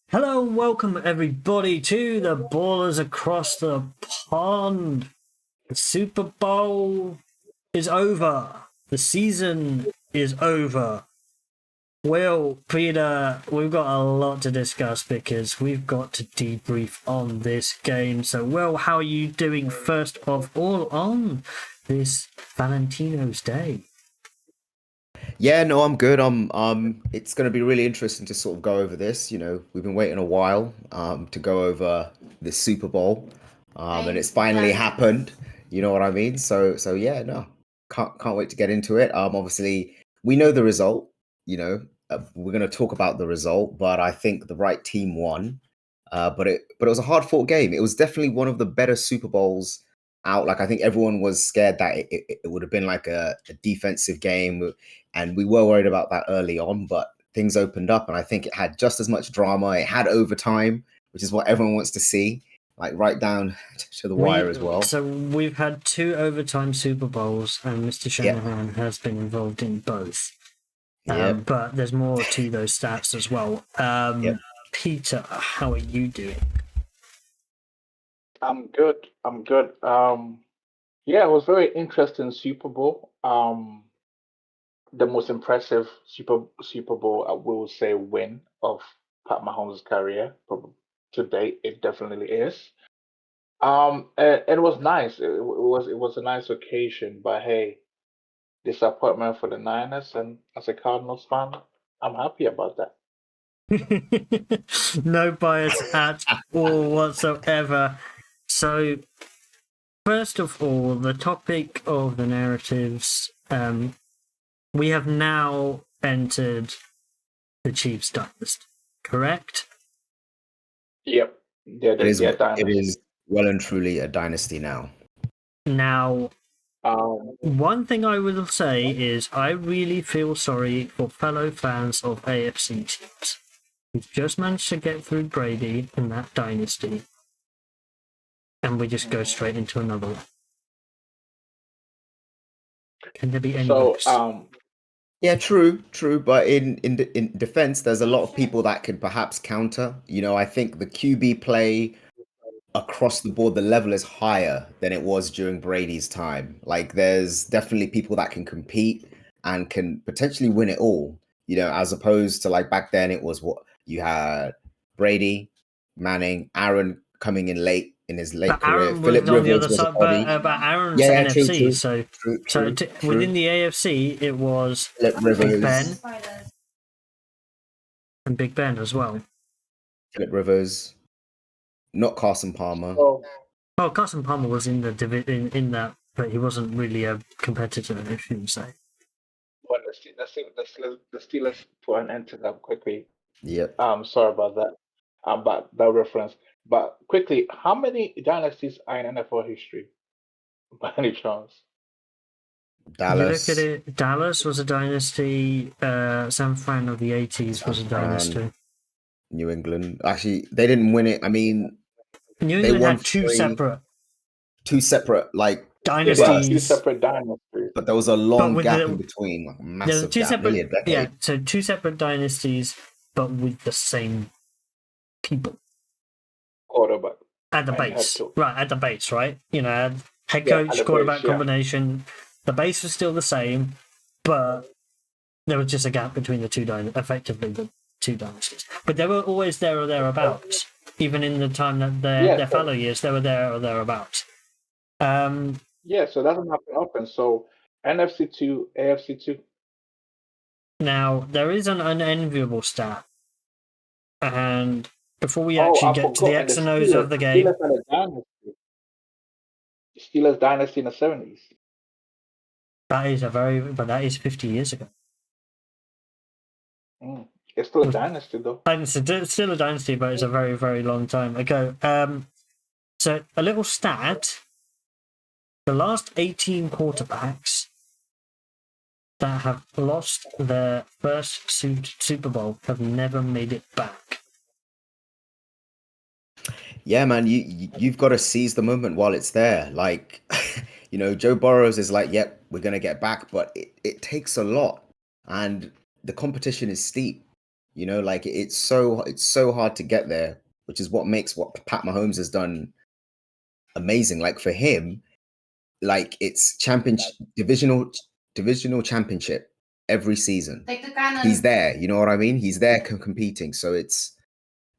Hello and welcome everybody to the Ballers Across the Pond. The Super Bowl is over. The season is over. Will, Peter, we've got a lot to discuss because we've got to debrief on this game. So, Will, how are you doing first of all on this Valentino's Day? Yeah, no, I'm good. It's going to be really interesting to sort of go over this. We've been waiting a while to go over this Super Bowl, and it's finally happened. You know what I mean? So yeah, no, can't wait to get into it. Obviously we know the result. We're going to talk about the result, but I think the right team won. But it was a hard fought game. It was definitely one of the better Super Bowls out. Like I think everyone was scared that it would have been like a defensive game, and we were worried about that early on, but things opened up, and I think it had just as much drama. It had overtime, which is what everyone wants to see, like right down to the wire as well. We've had two overtime Super Bowls, and Mr. Yeah, Shanahan has been involved in both. yeah, But there's more to those stats as well. yeah. Peter, how are you doing? I'm good. I'm good. Yeah, it was very interesting Super Bowl. The most impressive Super Bowl, I will say, win of Pat Mahomes' career, probably to date. It definitely is. And it was nice. It was a nice occasion. But hey, disappointment for the Niners, and as a Cardinals fan, I'm happy about that. No bias at all whatsoever. So, first of all, the topic of the narratives. We have now entered the Chiefs dynasty, correct? Yep, It is they're it dynasty. is well and truly a dynasty now. Now, Um, one thing I will say is I really feel sorry for fellow fans of AFC teams. We've just managed to get through Brady in that dynasty, and we just go straight into another one. Can there be any so worse? Yeah, true. But in defense, there's a lot of people that could perhaps counter. I think the QB play across the board, the level is higher than it was during Brady's time. Like there's definitely people that can compete and can potentially win it all, as opposed to like back then it was what you had: Brady, Manning, Aaron coming in late in his late But career. Aaron was Philip on the Rivers other was a side, body. but Aaron's Yeah, yeah, true, NFC. true, So, true, so true, within true. the AFC, it was Philip Big Ben Rivers, and Big Ben as well. Philip Rivers, not Carson Palmer. so Well, Carson Palmer was in the in that, but he wasn't really a competitor, if you say. Well, the Steelers put an end to that quickly. Yep. Sorry about that. About that reference. But quickly, how many dynasties are in NFL history, by any chance? You look at Dallas, it. Dallas was a dynasty. San Fran of the '80s San was a Fran, dynasty. New England. Actually, they didn't win it. I mean, New they England won had two three, separate two separate like Yeah, they had two dynasties, separate dynasties. but there was a but long with gap in the between, like a there were massive two gap, nearly separate, a decade. yeah. So two separate dynasties, but with the same people Quarterback at the and head base, coach. right? At the base, right? Head Yeah, at coach, the base. quarterback Yeah. combination. The base was still the same, but there was just a gap between effectively the two dynasties. But they were always there or thereabouts. Even in the time that Yeah. their fellow years, they were there or thereabouts. Yeah. So that doesn't happen often. So NFC two, AFC two. Now there is an unenviable stat, and before we Oh, actually I get to the forgot. And the X and O's Steelers. of the The Steelers game, had a dynasty. The Steelers dynasty in the 70s. that is 50 years ago. It's still a dynasty though. And it's still a dynasty, but it's a very, very long time ago. So a little stat: the last 18 quarterbacks that have lost their first Super Bowl have never made it back. Yeah, man, you've got to seize the moment while it's there. Like, Joe Burrows is like, yep, we're gonna get back, but it takes a lot, and the competition is steep. You know, like it's so hard to get there, which is what makes what Pat Mahomes has done amazing. Like for him, like it's divisional championship every season. He's there, you know what I mean? He's there competing. So it's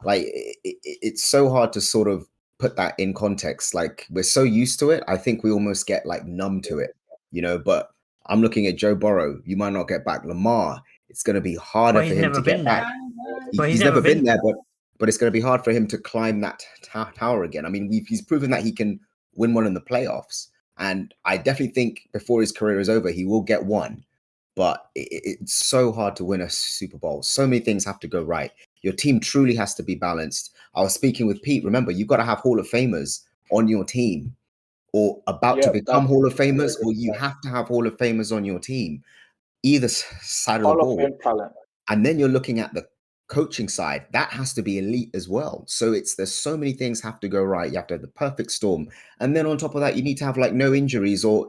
like it's so hard to sort of put that in context. Like we're so used to it, I think we almost get like numb to it, you know. But I'm looking at Joe Burrow. You might not get back Lamar. It's going to be harder But for he's him never to get been back. there. But He's never been there, but it's going to be hard for him to climb that tower again. I mean, he's proven that he can win one in the playoffs, and I definitely think before his career is over, he will get one. But it's so hard to win a Super Bowl. So many things have to go right. Your team truly has to be balanced. I was speaking with Pete. Remember, you've got to have Hall of Famers on your team, or about to become Hall of Famers, or you have to have Hall of Famers on your team, either side of the Hall of ball. Fame talent. And then you're looking at the coaching side, that has to be elite as well. So there's so many things have to go right. You have to have the perfect storm. And then on top of that, you need to have like no injuries or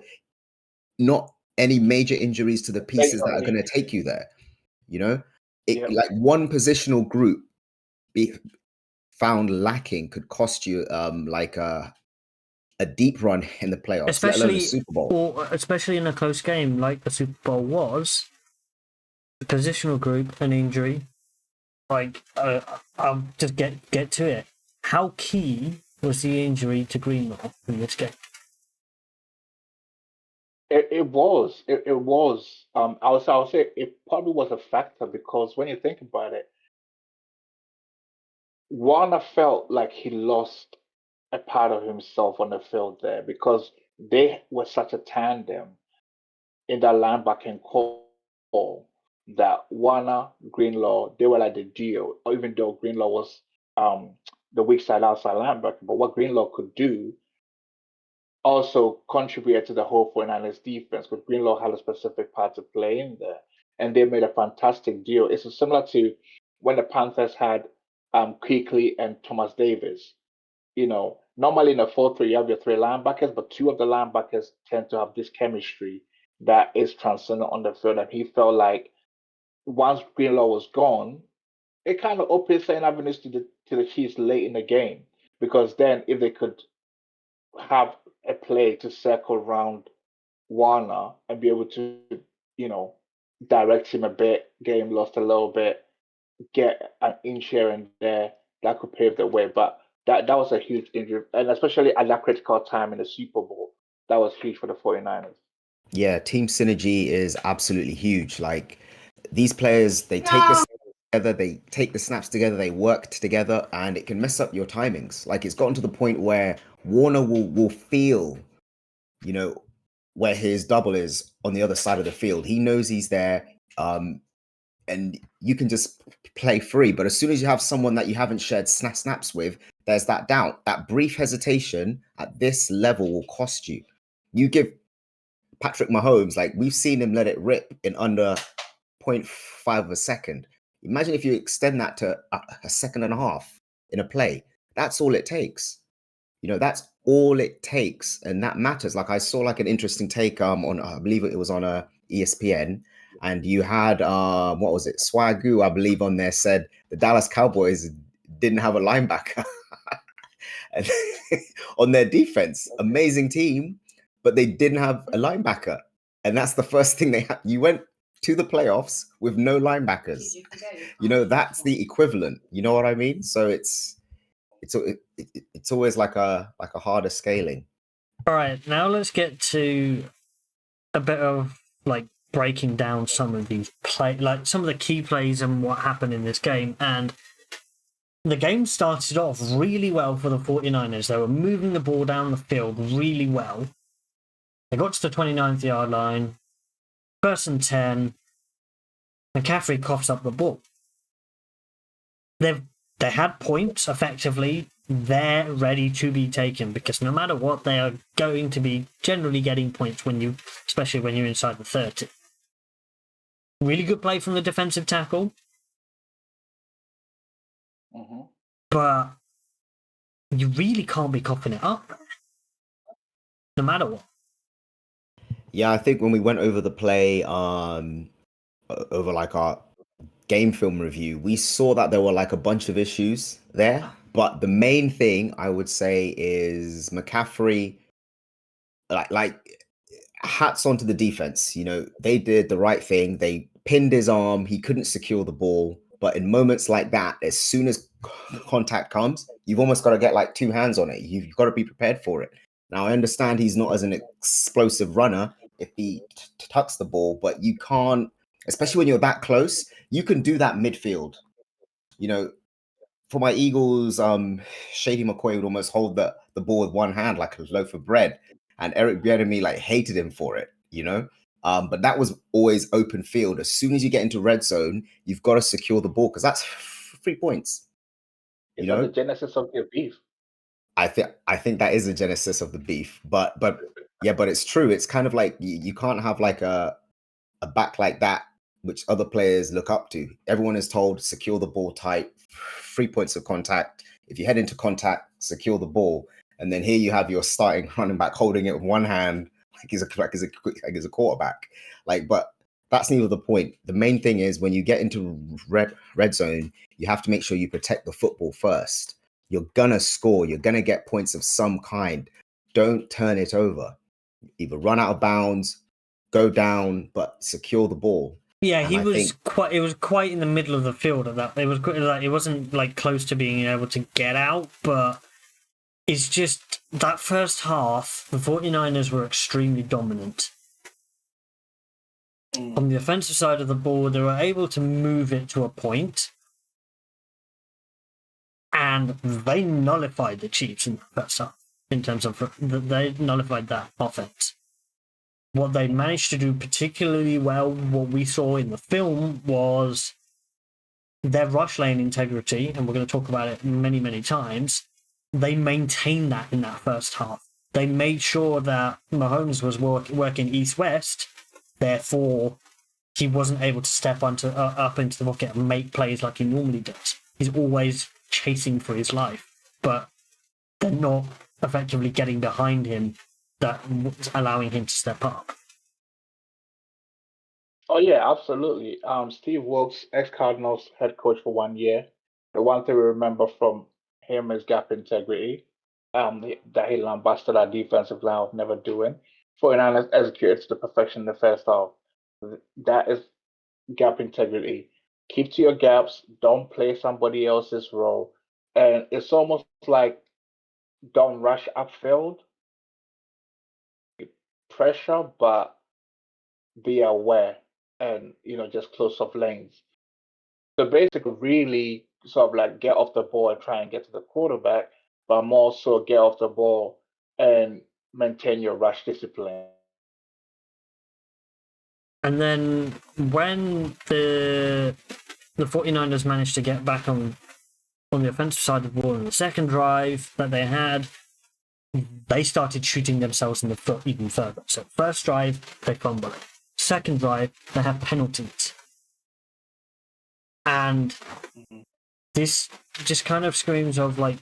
not any major injuries to the pieces that are going to take you there. You know, like one positional group be found lacking could cost you like a deep run in the playoffs, let alone a Super Bowl. Or especially in a close game like the Super Bowl was, the positional group, an injury. Like, I'll just get to it. How key was the injury to Greenlaw in this game? It was. It was. I'll say it probably was a factor because when you think about it, Warner felt like he lost a part of himself on the field there because they were such a tandem in that linebacking core that Warner, Greenlaw, they were like the deal. Even though Greenlaw was the weak side outside linebacker, but what Greenlaw could do also contributed to the whole 49ers defense because Greenlaw had a specific part to play in there. And they made a fantastic deal. It's similar to when the Panthers had Kuechly and Thomas Davis. You know, normally in a 4-3, you have your three linebackers, but two of the linebackers tend to have this chemistry that is transcendent on the field. And he felt like once Greenlaw was gone, it kind of opened certain avenues to the Chiefs late in the game. Because then if they could have a play to circle around Warner and be able to, you know, direct him a bit, get him lost a little bit, get an inch here and there, that could pave the way. But that was a huge injury, and especially at that critical time in the Super Bowl, that was huge for the 49ers. Yeah, team synergy is absolutely huge. Like these players, they take the together, they take the snaps together, they work together, and it can mess up your timings. Like it's gotten to the point where Warner will feel, you know, where his double is on the other side of the field. He knows he's there, and you can just play free. But as soon as you have someone that you haven't shared snaps with, there's that doubt. That brief hesitation at this level will cost you. You give Patrick Mahomes, like we've seen him let it rip in under 0.5 of a second. Imagine if you extend that to a second and a half in a play. That's all it takes. You know, that's all it takes, and that matters. Like I saw like an interesting take on I believe it was on a ESPN, and you had what was it, Swagoo, I believe, on there said the Dallas Cowboys didn't have a linebacker on their defense. Amazing team, but they didn't have a linebacker, and that's the first thing they had. You went to the playoffs with no linebackers. You know, that's the equivalent. You know what I mean? So it's always like a harder scaling. All right, now let's get to a bit of like breaking down some of these like some of the key plays and what happened in this game. And the game started off really well for the 49ers. They were moving the ball down the field really well. They got to the 29th yard line, 1st and 10, and McCaffrey coughs up the ball. They had points effectively. They're ready to be taken because no matter what, they are going to be generally getting points especially when you're inside the 30. Really good play from the defensive tackle. Mm-hmm. But you really can't be coughing it up no matter what. Yeah, I think when we went over the play over like our game film review, we saw that there were like a bunch of issues there. But the main thing I would say is McCaffrey, like hats onto the defense. You know, they did the right thing. They pinned his arm. He couldn't secure the ball. But in moments like that, as soon as contact comes, you've almost got to get like two hands on it. You've got to be prepared for it. Now, I understand he's not as an explosive runner if he tucks the ball, but you can't, especially when you're that close, you can do that midfield. You know, for my Eagles, Shady McCoy would almost hold the ball with one hand like a loaf of bread, and Eric Bieniemy like hated him for it, you know. But that was always open field. As soon as you get into red zone, you've got to secure the ball because that's 3 points. Is You that the know, genesis of their beef? I think that is the genesis of the beef. But yeah, but it's true. It's kind of like you can't have like a back like that, which other players look up to. Everyone is told secure the ball tight, 3 points of contact. If you head into contact, secure the ball, and then here you have your starting running back holding it with one hand, like he's a quarterback. Like, but that's neither the point. The main thing is when you get into red zone, you have to make sure you protect the football first. You're gonna score. You're gonna get points of some kind. Don't turn it over. Either run out of bounds, go down, but secure the ball. Yeah, And I think it was quite in the middle of the field at that. It was like it wasn't like close to being able to get out, but it's just that first half, the 49ers were extremely dominant. On the offensive side of the ball, they were able to move it to a point, and they nullified the Chiefs in the first half in terms of they nullified that offense. What they managed to do particularly well, what we saw in the film, was their rush lane integrity, and we're going to talk about it many, many times. They maintained that in that first half. They made sure that Mahomes was working east-west, therefore he wasn't able to step up into the pocket and make plays like he normally does. He's always chasing for his life, but they're not effectively getting behind him, that allowing him to step up. Oh yeah, absolutely. Steve Wilkes, ex-Cardinals head coach for 1 year. The one thing we remember from him is gap integrity. That he lambasted our defensive line of never doing. 49ers executed to the perfection in the first half. That is gap integrity. Keep to your gaps. Don't play somebody else's role. And it's almost like don't rush upfield. Pressure, but be aware and just close off lanes. So basically, really sort of like get off the ball and try and get to the quarterback, but more so get off the ball and maintain your rush discipline. And then when the 49ers managed to get back on the offensive side of the ball in the second drive that they had, they started shooting themselves in the foot even further. So first drive, they fumble it. Second drive, they have penalties. And this just kind of screams of like,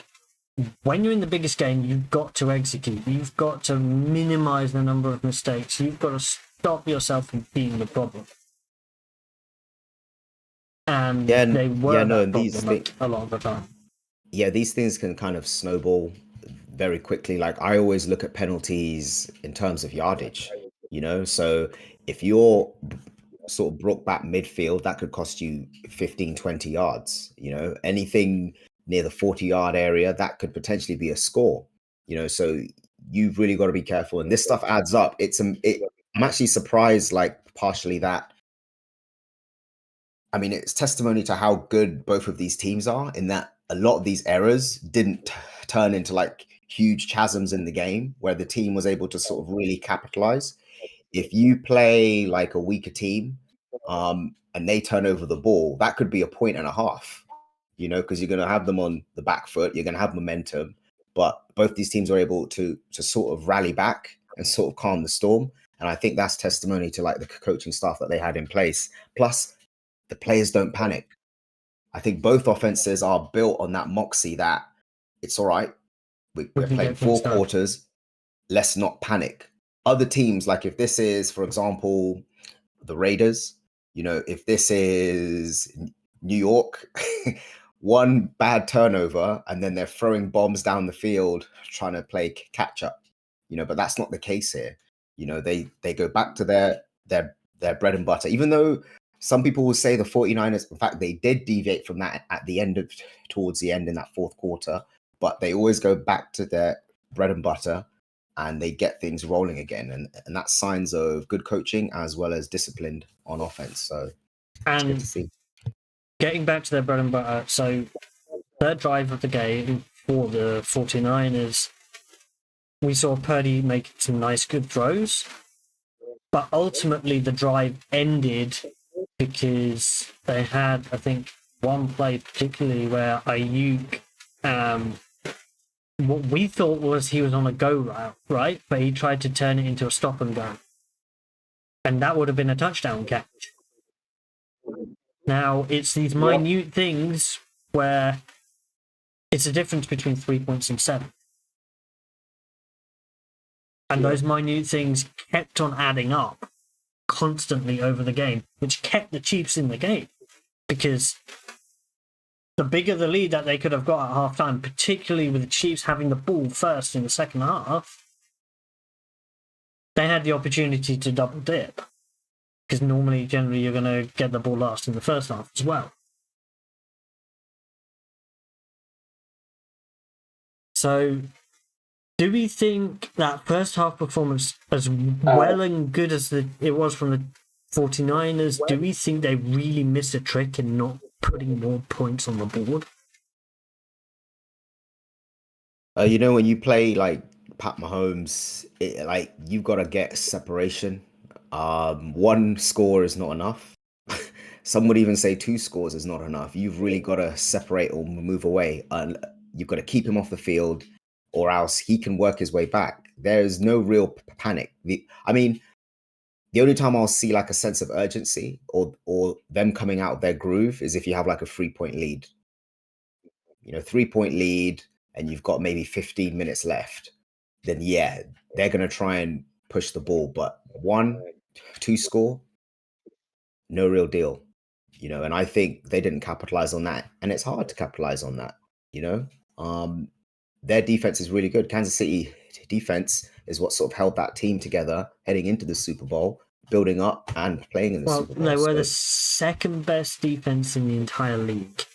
when you're in the biggest game, you've got to execute. You've got to minimize the number of mistakes. You've got to stop yourself from being the problem. And they were that problem a lot of the time. Yeah, these things can kind of snowball very quickly. Like I always look at penalties in terms of yardage, so if you're sort of brought back midfield, that could cost you 15, 20 yards, anything near the 40-yard area, that could potentially be a score, so you've really got to be careful. And this stuff adds up. I'm actually surprised, like partially that, I mean, it's testimony to how good both of these teams are in that a lot of these errors didn't turn into like huge chasms in the game where the team was able to sort of really capitalize. If you play like a weaker team and they turn over the ball, that could be a point and a half, because you're going to have them on the back foot, you're going to have momentum. But both these teams are able to sort of rally back and sort of calm the storm. And I think that's testimony to like the coaching staff that they had in place. Plus, the players don't panic. I think both offenses are built on that moxie that it's all right. We're playing 4 quarters. Let's not panic. Other teams, like if this is, for example, the Raiders, if this is New York, one bad turnover, and then they're throwing bombs down the field trying to play catch up. But that's not the case here. They go back to their bread and butter, even though some people will say the 49ers, in fact, they did deviate from that at the end towards the end in that fourth quarter, but they always go back to their bread and butter and they get things rolling again. And that's signs of good coaching as well as disciplined on offense. So it's good to see. Getting back to their bread and butter, so third drive of the game for the 49ers, we saw Purdy make some nice, good throws, but ultimately the drive ended because they had, I think, one play particularly where Ayuk, what we thought was he was on a go route, right? But he tried to turn it into a stop and go. And that would have been a touchdown catch. Now, it's these minute things where it's a difference between 3 points and 7. And those minute things kept on adding up constantly over the game, which kept the Chiefs in the game. Because the bigger the lead that they could have got at halftime, particularly with the Chiefs having the ball first in the second half, they had the opportunity to double dip. Because generally, you're going to get the ball last in the first half as well. So, do we think that first half performance, as well and good as it was from the 49ers, do we think they really missed a trick in not putting more points on the board? When you play like Pat Mahomes, you've got to get separation. One score is not enough. Some would even say 2 scores is not enough. You've really got to separate or move away. And you've got to keep him off the field, or else he can work his way back. There's no real panic. The only time I'll see like a sense of urgency or them coming out of their groove is if you have like a 3-point lead. 3-point lead, and you've got maybe 15 minutes left. Then they're gonna try and push the ball. But 1-2 score, no real deal. And I think they didn't capitalize on that, and it's hard to capitalize on that. Their defense is really good. Kansas City defense is what sort of held that team together heading into the Super Bowl, building up and playing in the Super Bowl. They were the second best defense in the entire league.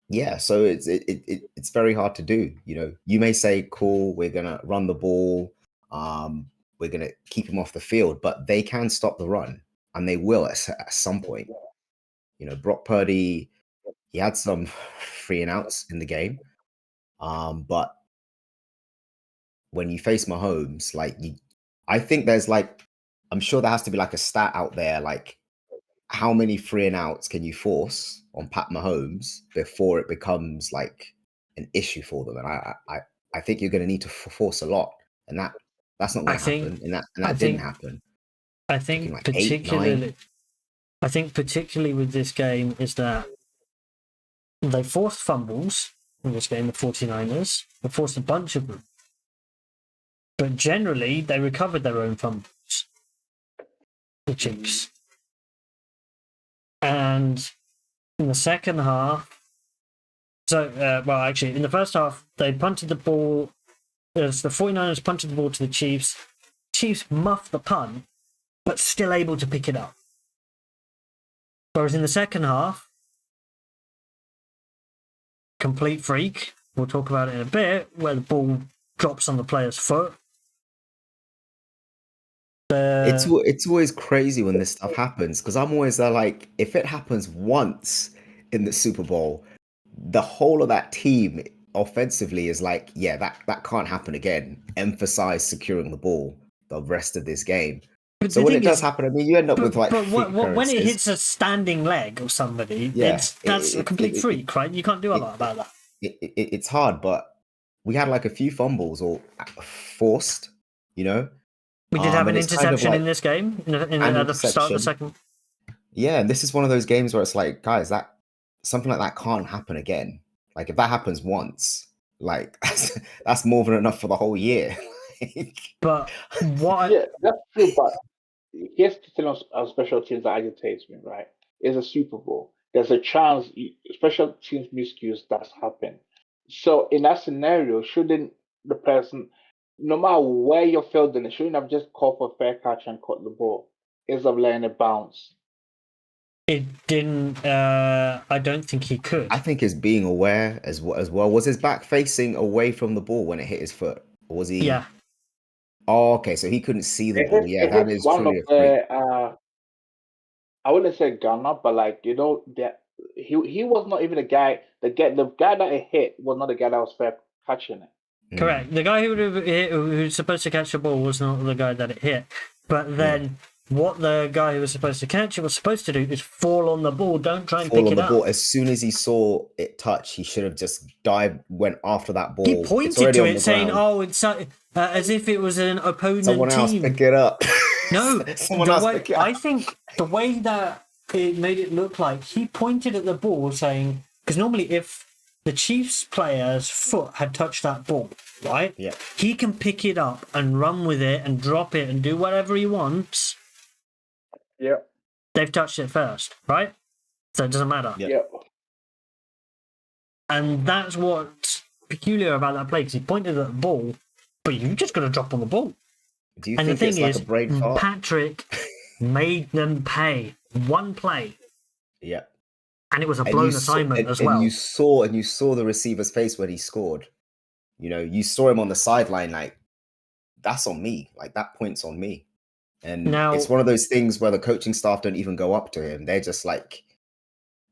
Yeah, so it's very hard to do. You may say, cool, we're gonna run the ball, we're gonna keep him off the field, but they can stop the run, and they will at some point. Brock Purdy, he had some 3 and outs in the game, but when you face Mahomes, I think there's I'm sure there has to be like a stat out there, like how many 3 and outs can you force on Pat Mahomes before it becomes like an issue for them? And I think you're going to need to force a lot, and that's not going to happen. And that didn't happen. I think like particularly, 8, 9. With this game is that they forced fumbles in this game. The 49ers, they forced a bunch of them. But generally, they recovered their own fumbles, the Chiefs. And in the second half, in the first half, they punted the ball. The 49ers punted the ball to the Chiefs. Chiefs muffed the punt, but still able to pick it up. Whereas in the second half, complete freak. We'll talk about it in a bit, where the ball drops on the player's foot. It's always crazy when this stuff happens, because I'm always there like, if it happens once in the Super Bowl, the whole of that team offensively is like, that can't happen again. Emphasize securing the ball the rest of this game. But so when it does happen, I mean, you end up with like. But when it hits a standing leg of somebody, that's a complete freak, right? You can't do a lot about that. It's hard, but we had like a few fumbles or forced, We did have an interception in this game at the start of the second. Yeah, and this is one of those games where it's like, guys, that something like that can't happen again. Like if that happens once, like that's more than enough for the whole year. But what? Yeah, that's true. But here's the thing on special teams that agitates me, right? It's a Super Bowl. there's a chance special teams miscues does happen. So in that scenario, shouldn't the person, no matter where you're fielding it, shouldn't have just called for fair catch and caught the ball instead of letting it bounce? It didn't. I don't think he could. I think it's being aware as well. Was his back facing away from the ball when it hit his foot? Or was he? Yeah. Oh, okay. So he couldn't see the It ball. hit, Yeah, it that hits is one of truly a freak. the I wouldn't say gunner, but like that he was not even the guy that it hit was not the guy that was fair catching it. Correct. The guy who's supposed to catch the ball was not the guy that it hit. But then what the guy who was supposed to catch it was supposed to do is fall on the ball. Don't try and Fall pick on it the up. ball. As soon as he saw it touch, he should have just dived, went after that ball. He It's pointed already to on it the saying, ground. "Oh, it's as if it was an opponent Someone else team." pick it up. No, Someone the else way pick it I up. think the way that it made it look like he pointed at the ball saying, because normally if the Chiefs player's foot had touched that ball, right? Yeah. He can pick it up and run with it and drop it and do whatever he wants. Yeah. They've touched it first, right? So it doesn't matter. Yeah. Yeah. And that's what's peculiar about that play, because he pointed at the ball, but you just got to drop on the ball. Do you And the think it's thing like is, a brain fart? Patrick made them pay one play, Yeah. and it was a And blown you saw, assignment as and well. you saw the receiver's face when he scored. You know, you saw him on the sideline like, that's on me. Like that point's on me. And Now- it's one of those things where the coaching staff don't even go up to him. They're just like,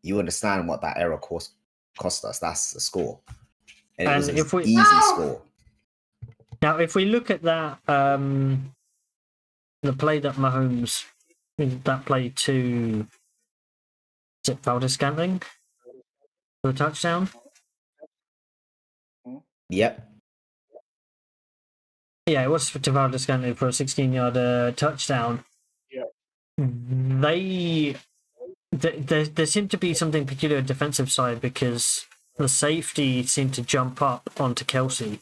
you understand what that error cost us. That's the score. And it was And an if we- easy score. Now, if we look at that, the play that Mahomes, that play to, is it Valdez-Scantling for the touchdown? Yep. Yeah, it was to Valdez-Scantling for a 16-yard touchdown. Yeah. There seemed to be something peculiar defensive side, because the safety seemed to jump up onto Kelsey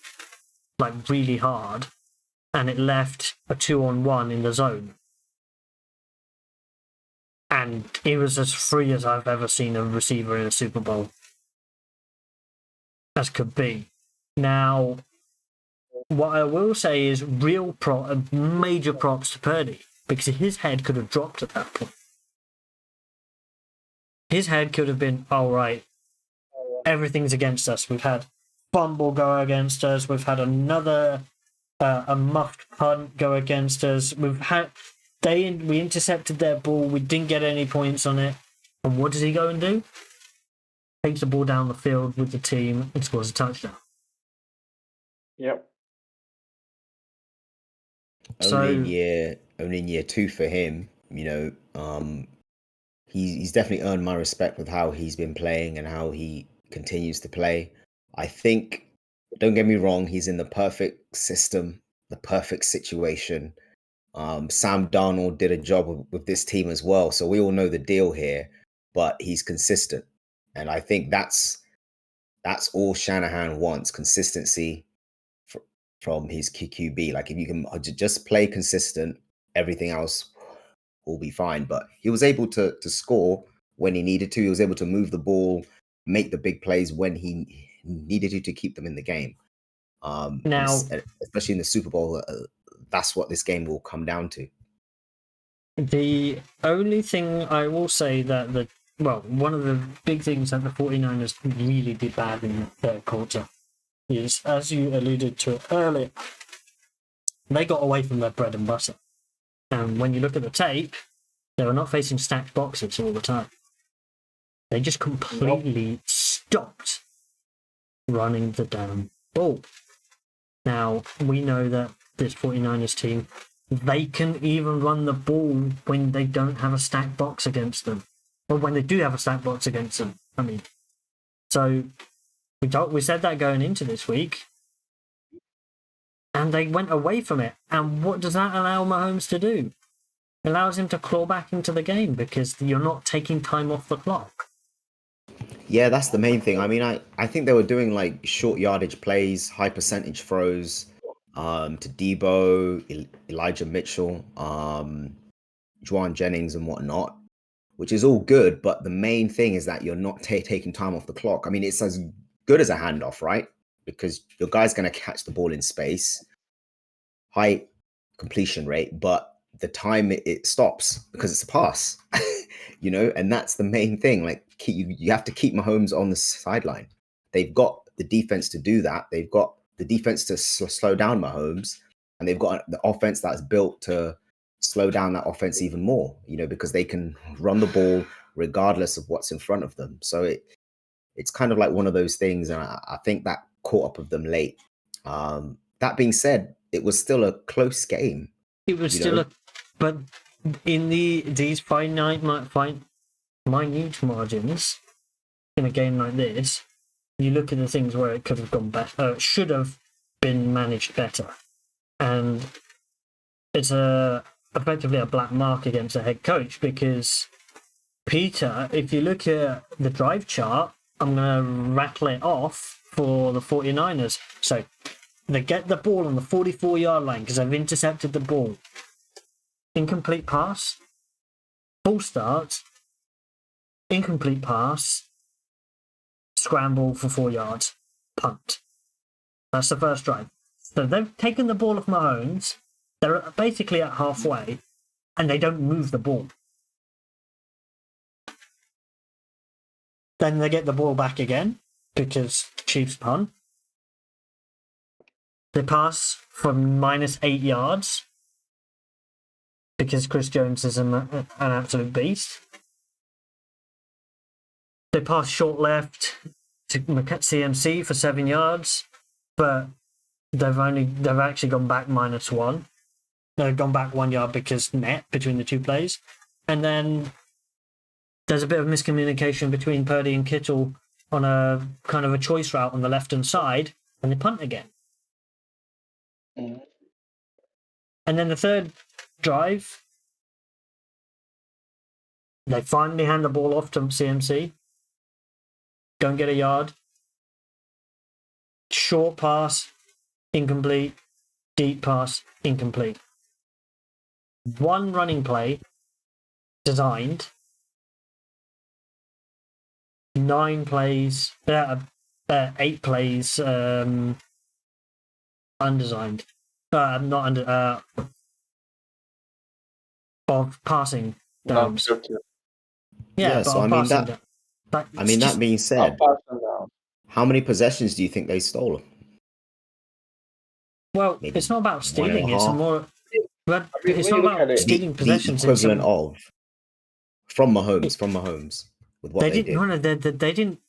like really hard, and it left a 2-on-1 in the zone. And he was as free as I've ever seen a receiver in a Super Bowl. As could be. Now, what I will say is major props to Purdy, because his head could have dropped at that point. His head could have been, all right, everything's against us. We've had fumble go against us. We've had another a muffed punt go against us. We intercepted their ball. We didn't get any points on it. And what does he go and do? Takes the ball down the field with the team and scores a touchdown. Yep. Only in year 2 for him. You know, he's definitely earned my respect with how he's been playing and how he continues to play. I think, don't get me wrong, he's in the perfect system, the perfect situation. Sam Darnold did a job with this team as well, so we all know the deal here, but he's consistent. And I think that's all Shanahan wants, consistency from his QB. Like if you can just play consistent, everything else will be fine. But he was able to score when he needed to. He was able to move the ball, make the big plays when he needed to keep them in the game. Now, especially in the Super Bowl, that's what this game will come down to. the only thing I will say that one of the big things that the 49ers really did bad in the third quarter is, as you alluded to earlier, they got away from their bread and butter. And when you look at the tape, they were not facing stacked boxes all the time. They just completely stopped running the damn ball. Now, we know that this 49ers team, they can even run the ball when they don't have a stacked box against them. Or when they do have a stacked box against them, I mean. So, we said that going into this week, and they went away from it. And what does that allow Mahomes to do? It allows him to claw back into the game, because you're not taking time off the clock. Yeah, that's the main thing. I mean, I think they were doing like short yardage plays, high percentage throws to Debo, Elijah Mitchell, Juwan Jennings and whatnot. which is all good. But the main thing is that you're not taking time off the clock. I mean, it's as good as a handoff, right? Because your guy's going to catch the ball in space, high completion rate, but the time it stops because it's a pass, and that's the main thing. Like, you have to keep Mahomes on the sideline. They've got the defense to do that. They've got the defense to slow down Mahomes, and they've got the offense that's built to slow down that offense even more, because they can run the ball regardless of what's in front of them. So it's kind of like one of those things, and I think that caught up with them late. That being said, it was still a close game. It was still but in these finite margins in a game like this, you look at the things where it could have gone better, should have been managed better, and it's effectively a black mark against the head coach, because Peter, if you look at the drive chart, I'm going to rattle it off for the 49ers. So they get the ball on the 44-yard line because they've intercepted the ball. Incomplete pass, full start, incomplete pass, scramble for 4 yards, punt. That's the first drive. So they've taken the ball off Mahomes. They're basically at halfway, and they don't move the ball. Then they get the ball back again because Chiefs punt. They pass for -8 yards because Chris Jones is an absolute beast. They pass short left to CMC for 7 yards, but they've actually gone back -1. They've gone back 1 yard because net between the two plays, and then there's a bit of miscommunication between Purdy and Kittle on a kind of a choice route on the left-hand side, and they punt again. Mm. And then the third drive, they finally hand the ball off to CMC. Don't get a yard. Short pass, incomplete. Deep pass, incomplete. One running play designed. 8 plays undesigned. Not under of passing downs. Yeah, so but I mean that being said, how many possessions do you think they stole? Well, Maybe it's not about 1.5. stealing. It's more, but mean, it's when not you look about at it, stealing The possessions. equivalent of from Mahomes with what they did. No, they didn't.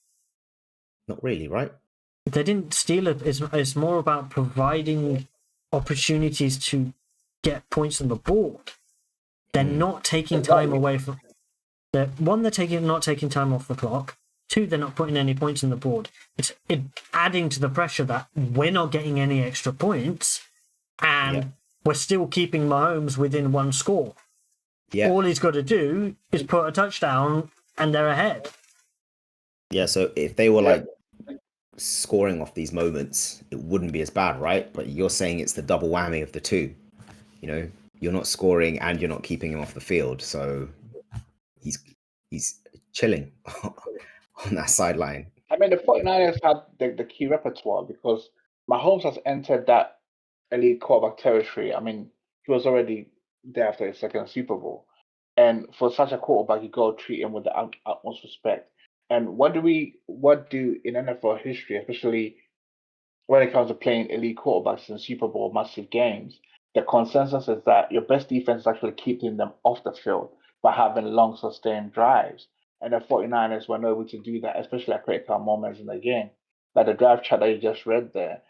Not really, right? They didn't steal it. It's more about providing opportunities to get points on the board. They're not taking time away from. They're not taking time off the clock. 2, they're not putting any points on the board. It's adding to the pressure that we're not getting any extra points, and we're still keeping Mahomes within 1 score. Yeah. All he's got to do is put a touchdown, and they're ahead. Yeah, so if they were like scoring off these moments, it wouldn't be as bad, right? But you're saying it's the double whammy of the two. You're not scoring and you're not keeping him off the field, so he's chilling on that sideline. I mean, the 49ers had the key repertoire because Mahomes has entered that elite quarterback territory. I mean, he was already there after his second Super Bowl. And for such a quarterback, you got to treat him with the utmost respect. And what do in NFL history, especially when it comes to playing elite quarterbacks in Super Bowl massive games, the consensus is that your best defense is actually keeping them off the field by having long, sustained drives. And the 49ers were not able to do that, especially at critical moments in the game. Like the drive chart that you just read there,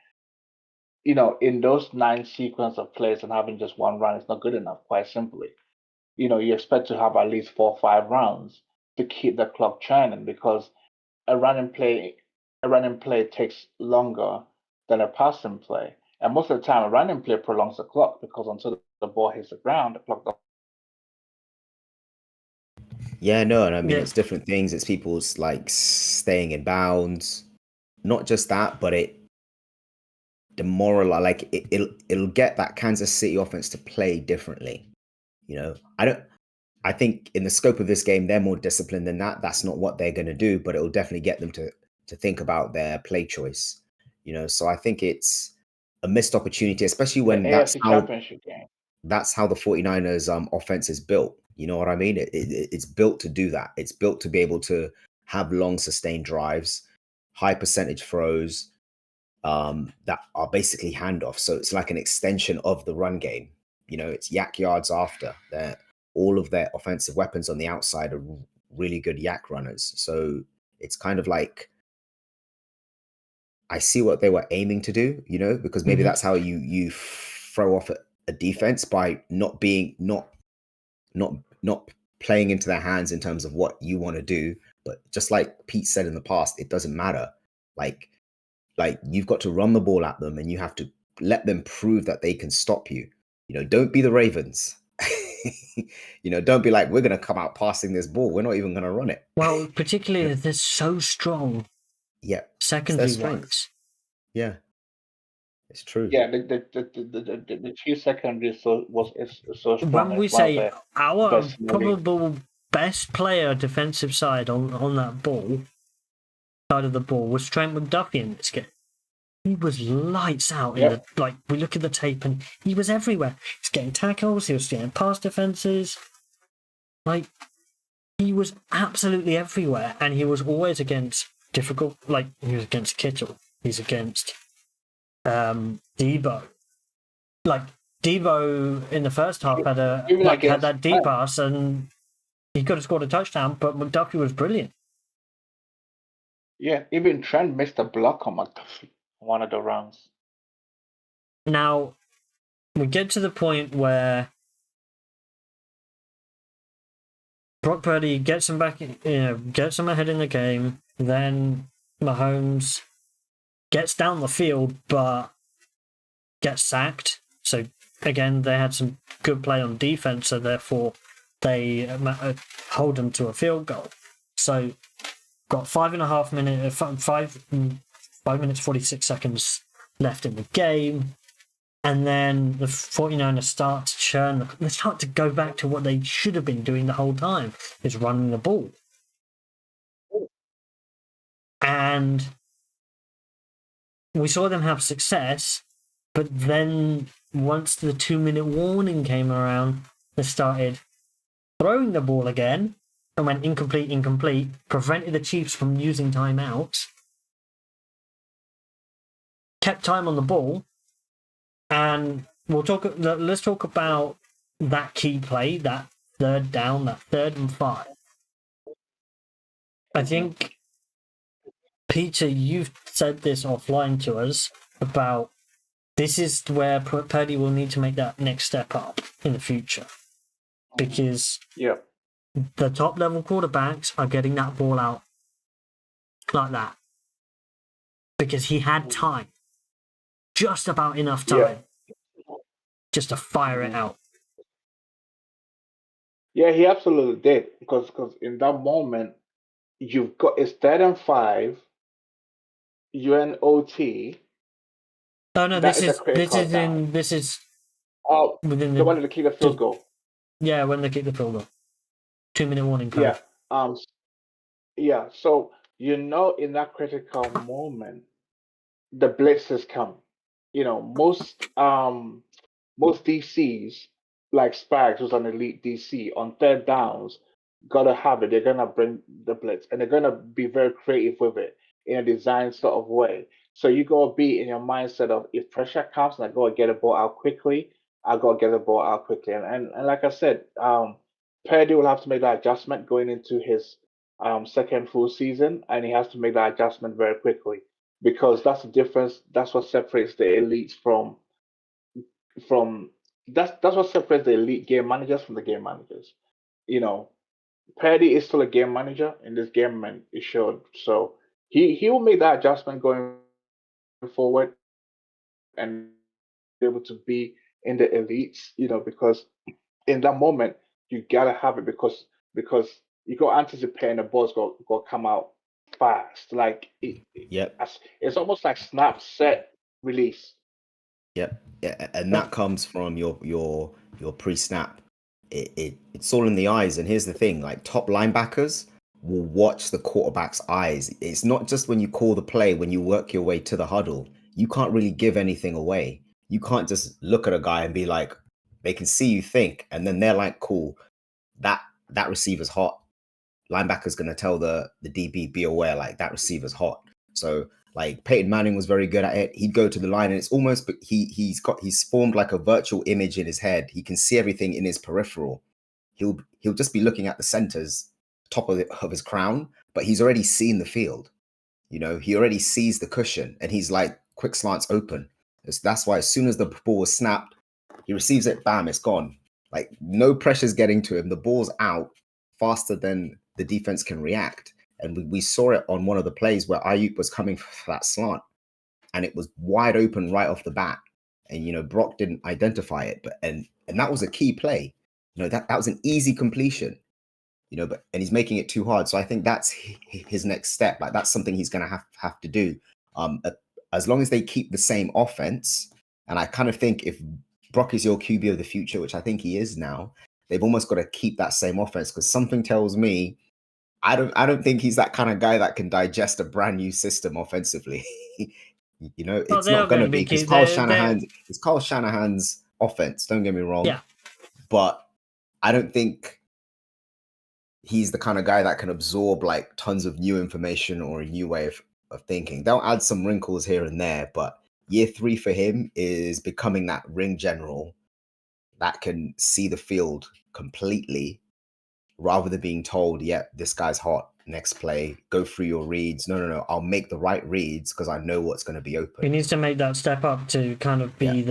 in those 9 sequence of plays and having just one run is not good enough, quite simply. You expect to have at least 4 or 5 rounds to keep the clock churning because a running play takes longer than a passing play. And most of the time, a running play prolongs the clock because until the ball hits the ground, the clock doesn't. Yeah, no, and I mean, it's different things. It's people's like staying in bounds. Not just that, but it'll get that Kansas City offense to play differently. I think in the scope of this game, they're more disciplined than that. That's not what they're going to do, but it will definitely get them to think about their play choice. So I think it's a missed opportunity, especially The when AFC Championship game. that's how the 49ers offense is built. You know what I mean? It's built to do that. It's built to be able to have long sustained drives, high percentage throws that are basically handoffs. So it's like an extension of the run game. It's yak yards after. All of their offensive weapons on the outside are really good yak runners. So it's kind of like, I see what they were aiming to do, because maybe that's how you throw off a defense by not playing into their hands in terms of what you want to do. But just like Pete said in the past, it doesn't matter. Like you've got to run the ball at them and you have to let them prove that they can stop you. Don't be the Ravens. Don't be like, we're going to come out passing this ball. We're not even going to run it. Well, particularly if they're so strong. Yeah. Secondary wise. Yeah. It's true. Yeah, the Chiefs secondary is so strong. When we say our probable best player defensive side on that side of the ball was Trent McDuffie in this game. He was lights out. We look at the tape and he was everywhere. He's getting tackles. He was getting pass defenses. He was absolutely everywhere, and he was always against difficult. He was against Kittle. He's against Debo. Debo in the first half had that deep pass, and he could have scored a touchdown. But McDuffie was brilliant. Yeah, even Trent missed a block on McDuffie. One of the rounds. Now, we get to the point where Brock Purdy gets him back, gets him ahead in the game. Then Mahomes gets down the field, but gets sacked. So again, they had some good play on defense, so therefore they hold them to a field goal. So got 5 minutes 46 seconds left in the game, and then the 49ers start to churn. They start to go back to what they should have been doing the whole time, is running the ball. And we saw them have success, but then once the 2-minute warning came around, they started throwing the ball again and went incomplete, prevented the Chiefs from using timeouts, kept time on the ball, and let's talk about that key play, that third down, that 3rd and 5. I think, Peter, you've said this offline to us about this is where Purdy will need to make that next step up in the future, because the top level quarterbacks are getting that ball out like that because he had time. Just about enough time just to fire it out. Yeah, he absolutely did, because in that moment you've got it's 3rd and 5, UNOT. Oh no, this is within the one that kick the field goal. Yeah, when they kick the field goal. 2-minute warning code. Yeah. So in that critical moment, the blitz has come. Most DCs, like Spags, who's an elite DC, on 3rd downs, gotta have it. They're gonna bring the blitz, and they're gonna be very creative with it in a design sort of way. So you gotta be in your mindset of, if pressure comes and I gotta get the ball out quickly, I gotta get the ball out quickly. And like I said, Purdy will have to make that adjustment going into his second full season, and he has to make that adjustment very quickly, because that's the difference. That's what separates the elites from that's what separates the elite game managers from the game managers. Purdy is still a game manager in this game, and it showed. So he will make that adjustment going forward and be able to be in the elites, because in that moment you gotta have it, because you go anticipate the ball's go come out fast. It's almost like snap, set, release. Yep. Yeah, and that comes from your pre-snap it's all in the eyes. And here's the thing, like top linebackers will watch the quarterback's eyes. It's not just when you call the play, when you work your way to the huddle, you can't really give anything away. You can't just look at a guy and be like, they can see you think, and then they're like, cool, that receiver's hot. Linebacker's gonna tell the DB, be aware, like that receiver's hot. So like Peyton Manning was very good at it. He'd go to the line and it's almost he's formed like a virtual image in his head. He can see everything in his peripheral. He'll just be looking at the center's top of his crown, but he's already seen the field. You know, he already sees the cushion and he's like, quick slants open. That's why as soon as the ball was snapped, he receives it, bam, it's gone. Like no pressure's getting to him. The ball's out faster than the defense can react. And we saw it on one of the plays where Ayuk was coming for that slant and it was wide open right off the bat. And, you know, Brock didn't identify it, but and that was a key play. You know, that was an easy completion, you know, and he's making it too hard. So I think that's his next step. Like that's something he's going to have to do. As long as they keep the same offense, and I kind of think if Brock is your QB of the future, which I think he is now, they've almost got to keep that same offense because something tells me I don't think he's that kind of guy that can digest a brand new system offensively. You know, it's not going to be because it's Kyle Shanahan's offense. Don't get me wrong. Yeah. But I don't think he's the kind of guy that can absorb like tons of new information or a new way of thinking. They'll add some wrinkles here and there, but year 3 for him is becoming that ring general that can see the field completely rather than being told, yeah, this guy's hot. Next play, go through your reads. No. I'll make the right reads because I know what's going to be open. He needs to make that step up to kind of be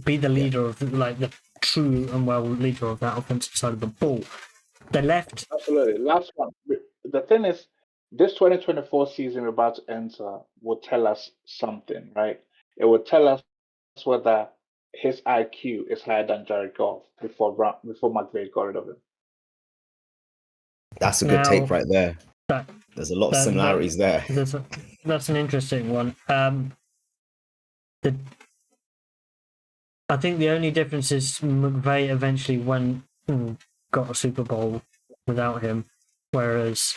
be the leader of like the true and well leader of that offensive side of the ball. They left. Absolutely. Last one. The thing is, this 2024 season we're about to enter will tell us something, right? It will tell us whether his IQ is higher than Jared Goff before McVay got rid of him. That's a good take right there. There's a lot of similarities there. That's an interesting one. I think the only difference is McVay eventually went and got a Super Bowl without him, whereas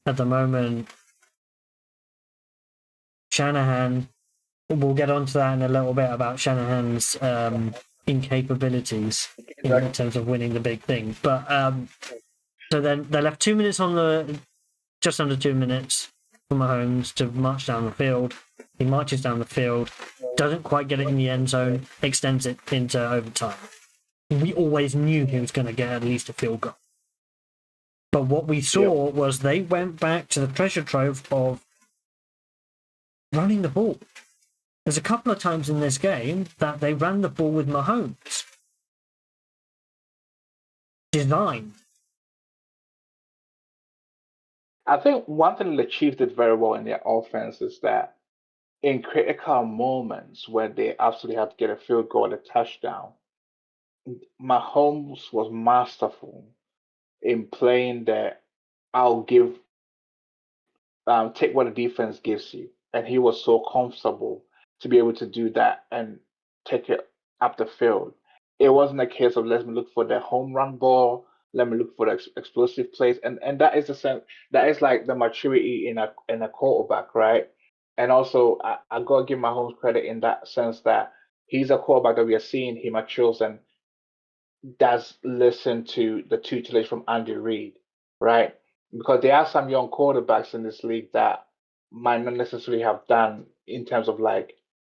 at the moment, Shanahan, we'll get onto that in a little bit about Shanahan's incapabilities in terms of winning the big thing. But so then they left 2 minutes just under 2 minutes for Mahomes to march down the field. He marches down the field, doesn't quite get it in the end zone, extends it into overtime. We always knew he was going to get at least a field goal. But what we saw was they went back to the treasure trove of running the ball. There's a couple of times in this game that they ran the ball with Mahomes. Design. I think one thing the Chiefs did very well in their offense is that in critical moments where they absolutely had to get a field goal or a touchdown, Mahomes was masterful in playing the I'll give take what the defense gives you. And he was so comfortable to be able to do that and take it up the field. It wasn't a case of let me look for the home run ball, let me look for the explosive plays, and that is the sense that is like the maturity in a quarterback, right? And also I gotta give Mahomes credit in that sense that he's a quarterback that we are seeing he matures and does listen to the tutelage from Andy Reid, right? Because there are some young quarterbacks in this league that might not necessarily have done in terms of like,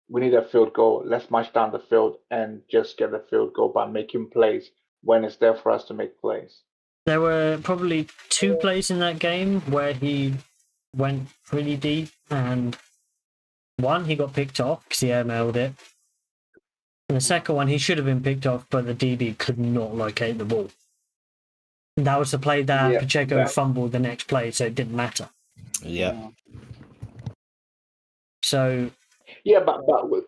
we need a field goal. Let's march down the field and just get the field goal by making plays when it's there for us to make plays. There were probably 2 plays in that game where he went pretty deep, and one, he got picked off because he airmailed it. And the second one, he should have been picked off, but the DB could not locate the ball. And that was the play that Pacheco fumbled the next play, so it didn't matter. Yeah. So. Yeah, but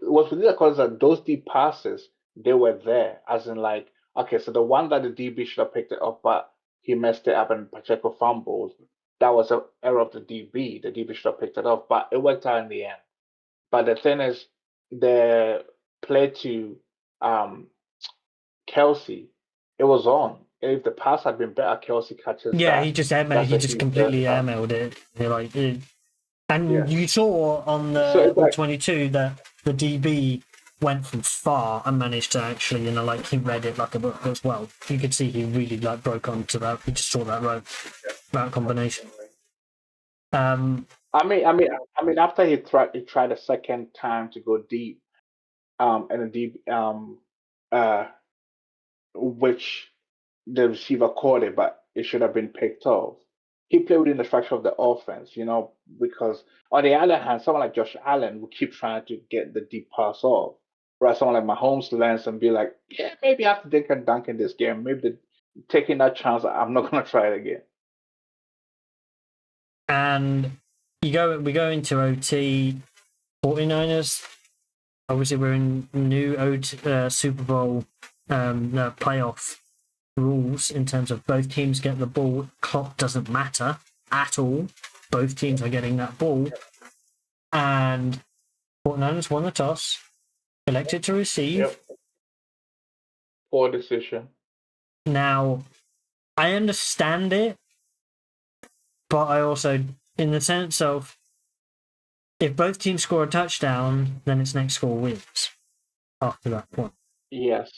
what's really the cause that those deep passes, they were there. As in, like, okay, so the one that the DB should have picked it up, but he messed it up and Pacheco fumbled, that was an error of the DB. The DB should have picked it up, but it worked out in the end. But the thing is, the play to Kelsey, it was on. If the pass had been better, Kelsey catches Yeah, that. he just airmailed. That's He a just huge completely airmailed it. And Yeah. you saw on So the, it's like 22 that the DB went from far and managed to actually, like he read it like a book as well. You could see he really like broke onto that. He just saw that route combination. I mean, after he tried a second time to go deep, and a deep, uh, which the receiver caught it, but it should have been picked off. He played within the structure of the offense, because on the other hand, someone like Josh Allen will keep trying to get the deep pass off. Whereas someone like Mahomes lands and be like, yeah, maybe I have to dink and dunk in this game. Maybe taking that chance, I'm not going to try it again. And we go into OT. 49ers, obviously we're in new Super Bowl playoff rules in terms of both teams get the ball. Clock doesn't matter at all. Both teams are getting that ball. And 49ers won the toss, elected to receive. Yep. Poor decision. Now, I understand it, but I also, in the sense of, if both teams score a touchdown, then its next score wins after that point. Yes.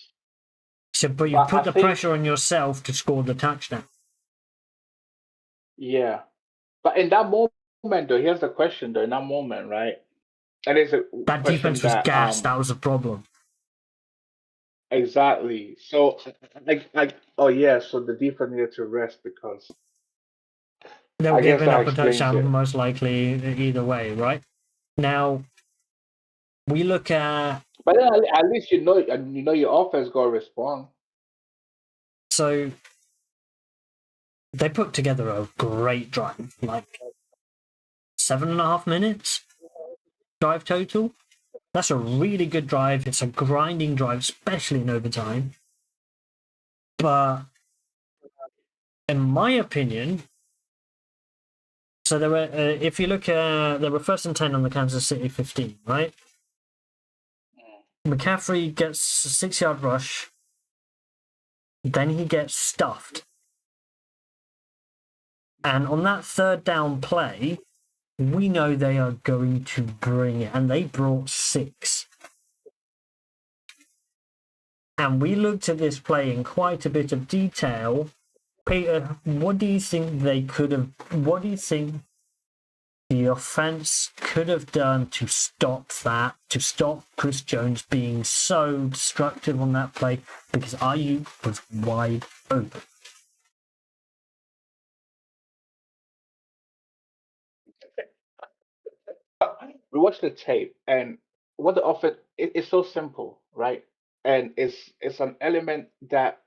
So, but you put the pressure on yourself to score the touchdown. Yeah. But in that moment, though, here's the question, though, in that moment, right? And it's that defense was gassed. That was a problem. Exactly. So, so the defense needed to rest because they'll give up a touchdown most likely either way, right? Now, we look at. But then at least you know your offense got to respond. So they put together a great drive, like 7.5 minutes drive total. That's a really good drive. It's a grinding drive, especially in overtime. But in my opinion, so there were, if you look at, there were 1st and 10 on the Kansas City 15, right? McCaffrey gets a 6-yard rush. Then he gets stuffed. And on that 3rd down play, we know they are going to bring it. And they brought 6. And we looked at this play in quite a bit of detail. Peter, what do you think they could have... What do you think the offense could have done to stop that, to stop Chris Jones being so destructive on that play? Because Ayuk was wide open. We watched the tape, and what the offense it's so simple, right? And it's an element that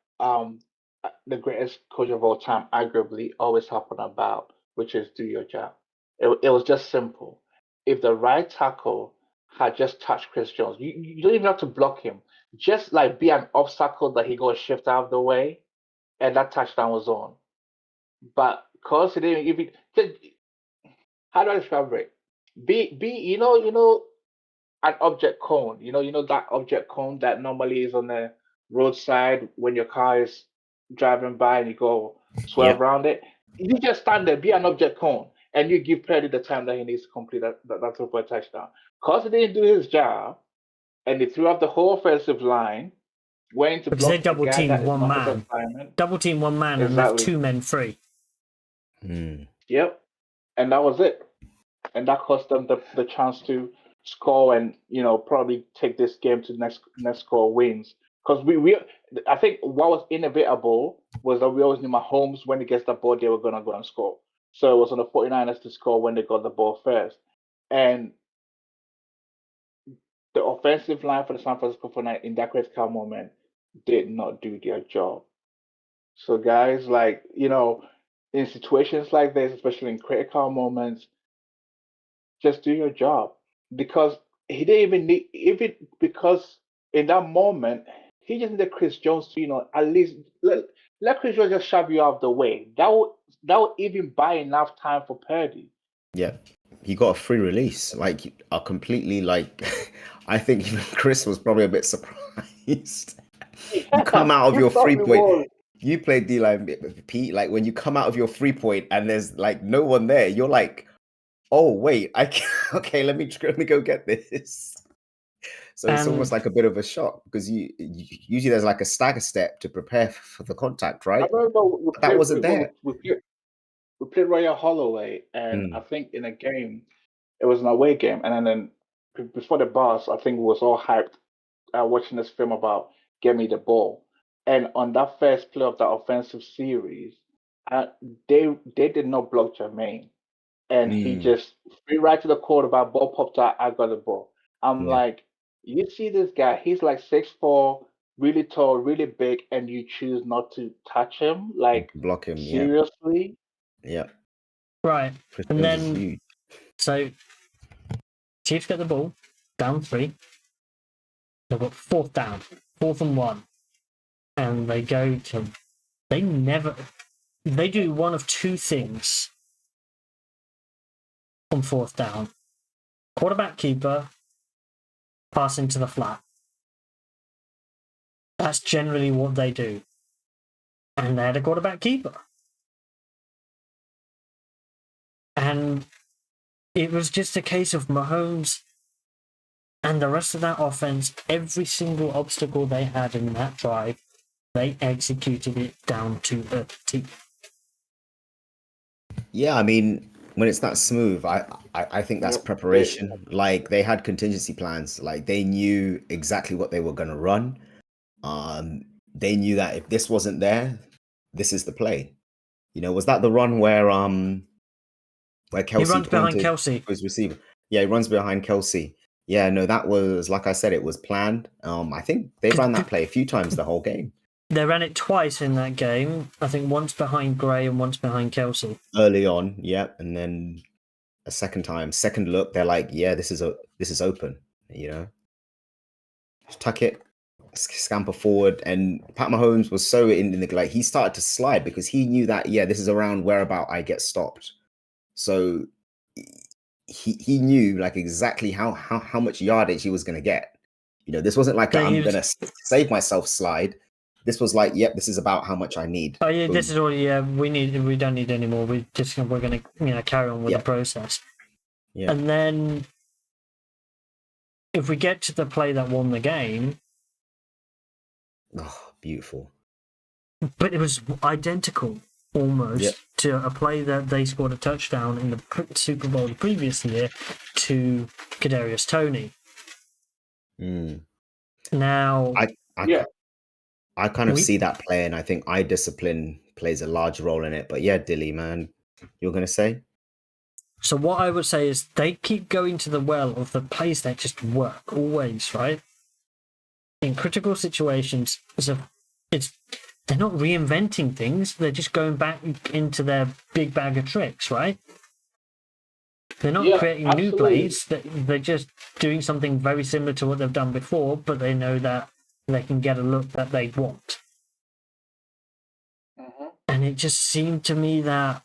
the greatest coach of all time, arguably, always happened about, which is do your job. It was just simple. If the right tackle had just touched Chris Jones, you don't even have to block him. Just like be an obstacle that he got shift out of the way, and that touchdown was on. But because he didn't even, how do I describe it? Be an object cone. That object cone that normally is on the roadside when your car is driving by and you go swerve around it. You just stand there, be an object cone, and you give Purdy the time that he needs to complete that 2-point touchdown. Because he didn't do his job, and he threw up the whole offensive line, went to because block they double the guy teamed that is one not his man. assignment. Double team one man and left 2 men free. Yep, and that was it. And that cost them the chance to score and probably take this game to next score wins. Because I think what was inevitable was that we always knew Mahomes, when he gets the ball, they were gonna go and score. So it was on the 49ers to score when they got the ball first. And the offensive line for the San Francisco 49ers in that critical moment did not do their job. So guys, in situations like this, especially in critical moments, just do your job, because he didn't even need because in that moment he just needed Chris Jones to at least let Chris Jones just shove you out of the way. That would even buy enough time for Purdy. Yeah, he got a free release. Like a completely I think even Chris was probably a bit surprised. You come out of You your thought three we point. was. You played D line, Pete. Like when you come out of your 3 point and there's like no one there, you're like, oh wait, I can okay, let me go get this. So it's almost And like a bit of a shock because usually there's like a stagger step to prepare for the contact, I right? remember we But that played wasn't there. we played Royal Holloway, and I Mm, think in a game it was an away game, and then before the bus, I think we was all hyped watching this film about get me the ball, and on that first play of that offensive series, uh, they did not block Jermaine, and he mm, just free right to the quarterback, ball popped out, I got the ball. I'm yeah, like, you see this guy, he's like 6'4", really tall, really big, and you choose not to touch him? Like, block him. Yeah, seriously? yeah. right, Chris and Jones is then huge. so Chiefs get the ball down 3. They've got 4th down, 4th and 1, and they go to. They never. They do one of two things on 4th down: quarterback keeper, pass into the flat. That's generally what they do, and they had a quarterback keeper, and it was just a case of Mahomes and the rest of that offense. Every single obstacle they had in that drive, they executed it down to a T. Yeah, I mean, when it's that smooth, I think that's Yep. They, preparation. Like they had contingency plans. Like they knew exactly what they were going to run. Um, they knew that if this wasn't there, this is the play. Was that the run where He Kelsey runs behind pointed Kelsey. to his receiver? Yeah, he runs behind Kelsey. Yeah, no, that was like I said, it was planned. I think they ran that play a few times the whole game. They ran it twice in that game. I think once behind Gray and once behind Kelsey. Early on, yeah, and then a second time, second look, they're like, yeah, this is open. Just tuck it, scamper forward, and Pat Mahomes was so in the like he started to slide because he knew that this is around whereabout I get stopped. So he knew like exactly how much yardage he was going to get. This wasn't like So i he I'm was, gonna save myself slide. This was like, yep, this is about how much I need. oh yeah, this Boom. is all. Yeah, we don't need any more. We're gonna carry on with the Yep. process. Yeah. And then if we get to the play that won the game, Oh, beautiful. but it was identical almost Yep. to a play that they scored a touchdown in the Super Bowl the previous year to Kadarius Toney. Mm. Now I yeah. I kind of we see that play, and I think eye discipline plays a large role in it. But yeah, Dilly, man, you're gonna say? So what I would say is they keep going to the well of the plays that just work always, right? In critical situations, it's they're not reinventing things. They're just going back into their big bag of tricks, right? They're not Yeah, creating new absolutely. plays. They're just doing something very similar to what they've done before, but they know that they can get a look that they want. Hmm. And it just seemed to me that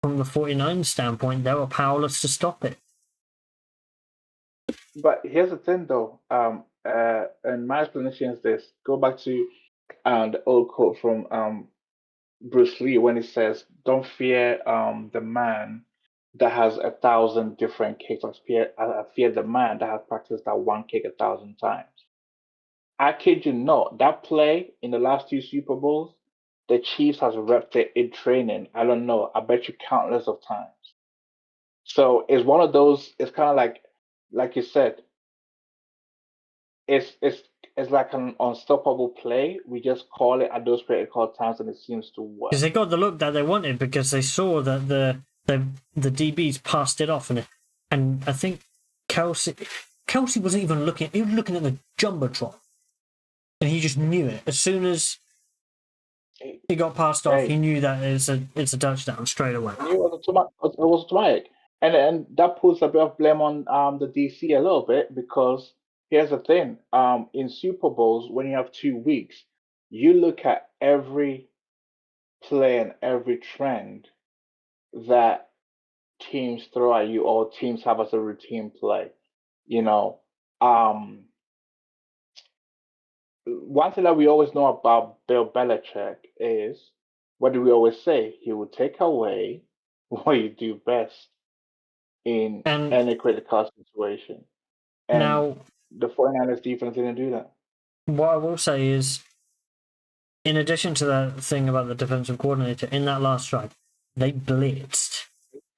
from the 49 standpoint, they were powerless to stop it. But here's the thing, though. And my explanation is this: go back to the old quote from Bruce Lee when he says, "Don't fear the man that has 1,000 different kicks. I fear the man that has practiced that one kick 1,000 times." I kid you not, that play in the last two Super Bowls, the Chiefs has repped it in training. I don't know. I bet you countless of times. So it's one of those. It's kind of like you said, it's it's it's like an unstoppable play. We just call it at those critical times, and it seems to Because work. they got the look that they wanted because they saw that the DBs passed it off, and I think Kelsey wasn't even looking. He was looking at the jumbotron, and he just knew it as soon as Hey, he got passed off. He hey, knew that it's a touchdown straight away. I knew it was automatic. It was automatic, and that puts a bit of blame on the DC a little bit because here's the thing: in Super Bowls, when you have 2 weeks, you look at every play and every trend that teams throw at you or teams have as a routine play. You know, um, one thing that we always know about Bill Belichick is, what do we always say? He will take away what you do best in And any critical situation. And now, the 49ers defense didn't do that. what I will say is, in addition to that thing about the defensive coordinator, in that last drive, they blitzed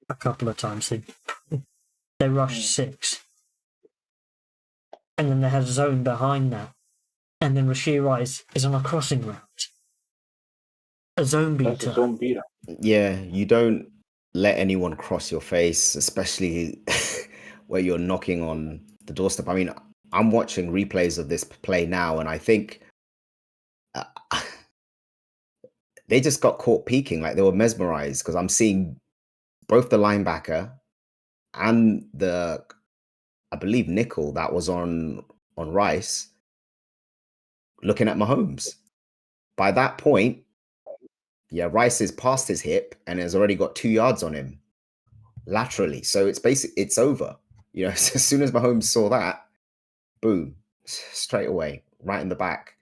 a couple of times. They rushed 6. And then they had a zone behind that. And then Rashee Rice is on a crossing route. A zone That's beater. a zone beater. Yeah, you don't let anyone cross your face, especially where you're knocking on the doorstep. I mean, I'm watching replays of this play now, and I think uh, they just got caught peeking, like they were mesmerized, because I'm seeing both the linebacker and the, I believe, nickel that was on Rice looking at Mahomes. By that point, yeah, Rice is past his hip and has already got 2 yards on him laterally. So it's over. You know, as soon as Mahomes saw that, boom, straight away, right in the back.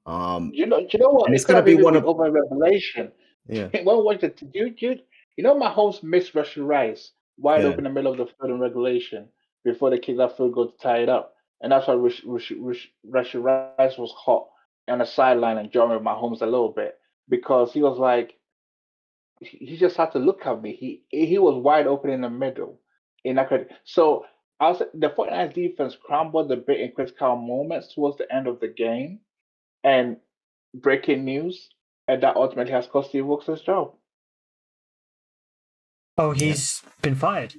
You know what? And It it's could gonna have be even one been of over revelation. yeah, What was it? You know Mahomes missed Rashee Rice wide yeah. open in the middle of the field in regulation before they kicked that field goal to tie it up, and that's why Rashee Rice was hot on the sideline and jarring Mahomes a little bit because he was like, he just had to look at me. He was wide open in the middle. So the 49ers defense crumbled a bit in critical moments towards the end of the game, and breaking news, and that ultimately has cost Steve Wilkes his job. Oh, he's been fired.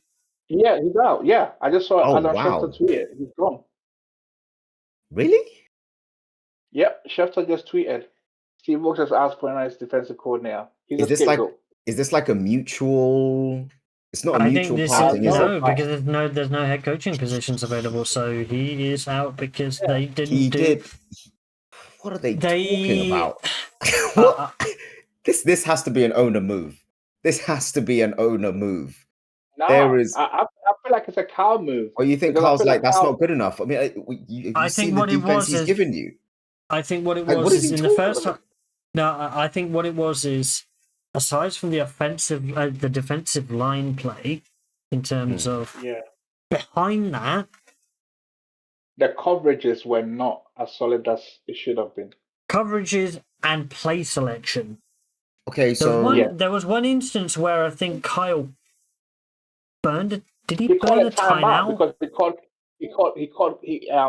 Yeah, he's out. Yeah, I just saw Oh Adam Schefter wow. tweet it. He's gone. Really? Yep, Schefter just tweeted. Steve Wilkes has asked for a nice defensive coordinator. He's Is a this like scapegoat. a mutual, it's not a I think mutual this I is parting, is it? know, no, but because there's no head coaching positions available, so he is out because yeah, they didn't He do did. What are they talking they. about? What? Uh, This has to be an owner move. This has to be an owner move. nah, There is. I feel like it's a cow move Or you think because I Carl's feel like like that's Cow. not good enough? I mean, have you I seen think the what it defense was he's is given you? I think what it Like, what was is is he in the talking first. about? No, I think what it was is aside from the the defensive line play, in terms of Yeah, behind that the coverages were not as solid as it should have been. coverages and play selection. Okay, There was Yeah, so one. There was one instance where I think Kyle burned. Did he he called burn a a timeout timeout? because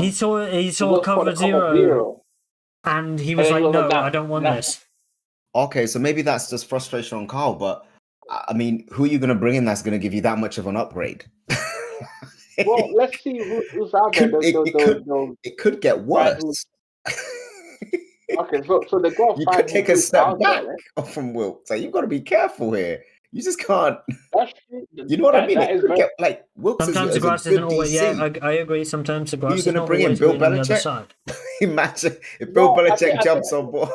He he saw was called a cover cover zero, zero, and he and was then he like, was like, "No, I "Nah, don't want nah." this." okay, so maybe that's just frustration on Carl, but I mean, who are you going to bring in that's going to give you that much of an upgrade? Well, let's see who's out there. It could get Find who. worse. Okay, so they go You could find take a who's step out back there. from Wilt. So you've got to be careful here. You just can't. That's true. You know what I mean? That It is could very. get like Wilkes Sometimes the is a grass isn't good always. Yeah, DC. I agree. Sometimes the Who are you grass is going to not bring in? always Bill green on the other Belichick? side. Imagine if Bill No, Belichick I think jumps on board.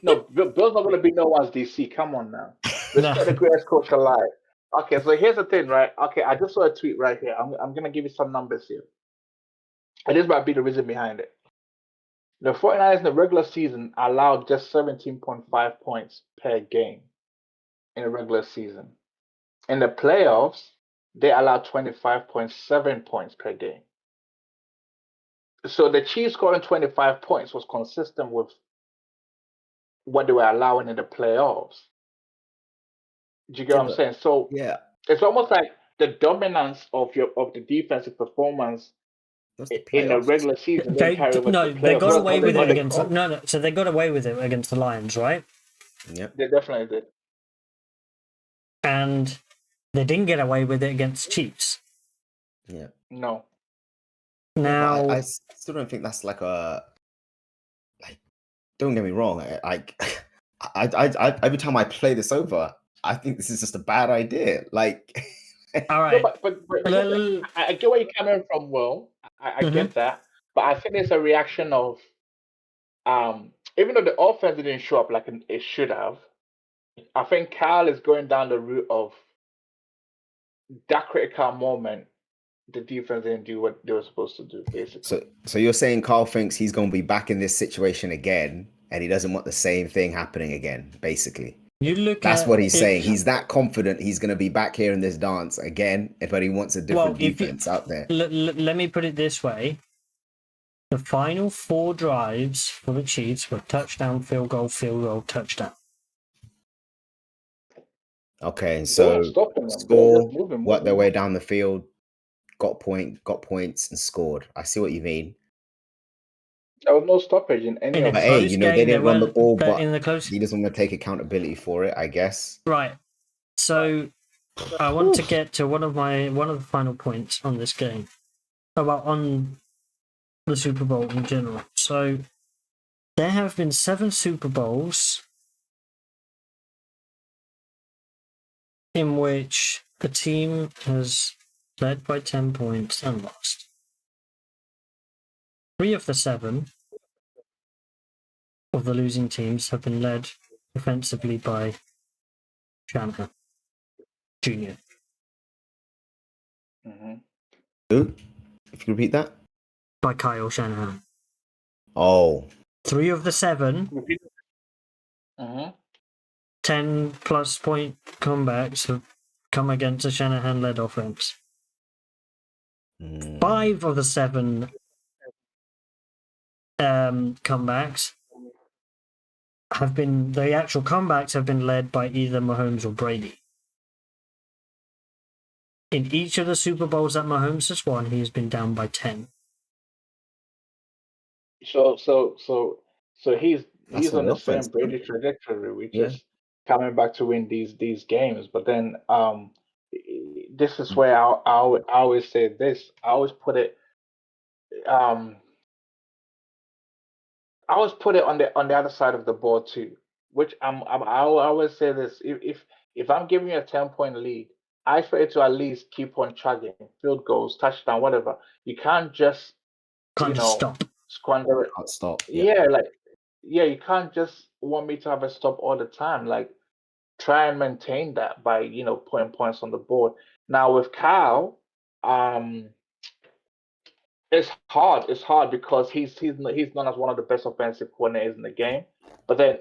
no. Bill's not going to be no one's DC. Come on now, No, respect the greatest coach alive. Okay, so here's the thing, right? Okay, I just saw a tweet right here. I'm gonna give you some numbers here, and this might be the reason behind it. The 49ers in the regular season allowed just 17.5 points per game in the regular season. In the playoffs, they allowed 25.7 points per game. So the Chiefs scoring 25 points was consistent with what they were allowing in the playoffs. Do you get Yeah, what I'm saying? So yeah, it's almost like the dominance of the defensive performance that's the in the playoffs. regular season then carry over to the they playoffs. got away What with it they against. call? No. So they got away with it against the Lions, right? Yep. They definitely did. And they didn't get away with it against Chiefs. Yeah. No. Yeah, but I Now, still don't think that's like a like. Don't get me wrong. Every time I play this over, I think this is just a bad idea. Like, all No, right. but I get where you're coming from, Will. I Mhm. get that. But I think it's a reaction of even though the offense didn't show up like it should have, I think Kyle is going down the route of that critical moment. the defense didn't do what they were supposed to do, basically. So you're saying Carl thinks he's going to be back in this situation again, and he doesn't want the same thing happening again, basically. You look That's at what he's it- saying. He's that confident he's going to be back here in this dance again, but he wants a different if you- defense out there. Let me put it this way. The final 4 drives for the Chiefs were touchdown, field goal, touchdown. Okay, They so weren't stopping them. They were score, just moving, worked their moving. way down the field, got points, and scored. I see what you mean. There was no stoppage in any In a of But them. hey, close they game, didn't run the ball, but in the close. he doesn't want to take accountability for it, I guess. Right. So I want to get to one of the final points on this game, on the Super Bowl in general. So there have been 7 Super Bowls in which a team has led by 10 points and lost. 3 of the 7 of the losing teams have been led offensively by Shanahan Jr. Mm-hmm. Who? If you repeat that. by Kyle Shanahan. Oh, 3 of the 7 Mm-hmm. 10 plus point comebacks have come against a Shanahan led offense. 5 of the 7 comebacks the actual comebacks have been led by either Mahomes or Brady. In each of the Super Bowls that Mahomes has won, he has been down by 10. So he's That's on on the the same offense, man. Brady trajectory, which Yeah. is coming back to win these games. But then this is where I always say this. I always put it um I always put it on the other side of the ball too. Which I always say this. If I'm giving you a 10-point lead, I expect you to at least keep on chugging, field goals, touchdown, whatever. You can't just Can't just stop. squander it. Can't stop. Yeah, you can't just want me to have a stop all the time. Like, try and maintain that by putting points on the board. Now with Kyle, um, it's hard. It's hard because he's known as one of the best offensive coordinators in the game. But then,